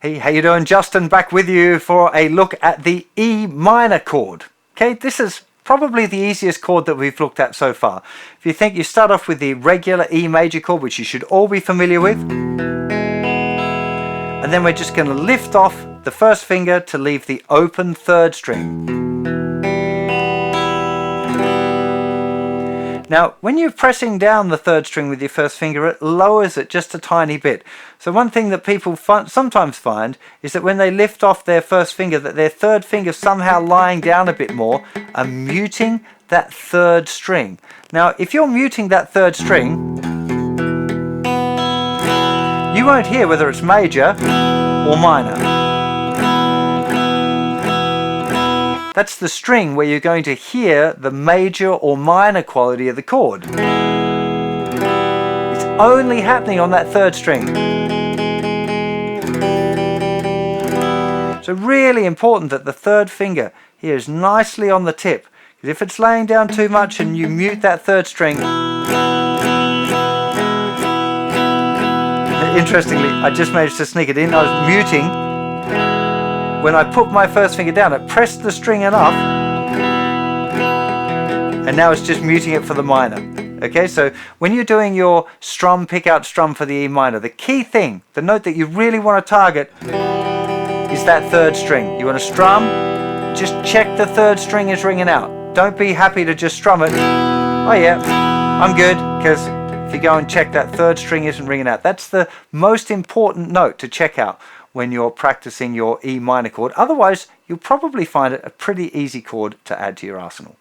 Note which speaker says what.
Speaker 1: Hey, how you doing? Justin back with you for a look at the E minor chord. Okay, this is probably the easiest chord that we've looked at so far. If you think, you start off with the regular E major chord, which you should all be familiar with. And then we're just going to lift off the first finger to leave the open third string. Now, when you're pressing down the third string with your first finger, it lowers it just a tiny bit. So one thing that people sometimes find is that when they lift off their first finger, that their third finger somehow lying down a bit more and muting that third string. Now, if you're muting that third string, you won't hear whether it's major or minor. That's the string where you're going to hear the major or minor quality of the chord. It's only happening on that third string. So really important that the third finger here is nicely on the tip. Because if it's laying down too much and you mute that third string... Interestingly, I just managed to sneak it in. I was muting. When I put my first finger down, it pressed the string enough, and now it's just muting it for the minor. Okay, so when you're doing your strum, pick out strum for the E minor, the key thing, the note that you really want to target, is that third string. You want to strum, just check the third string is ringing out. Don't be happy to just strum it. Oh yeah, I'm good, because if you go and check that third string isn't ringing out. That's the most important note to check out when you're practicing your E minor chord. Otherwise, you'll probably find it a pretty easy chord to add to your arsenal.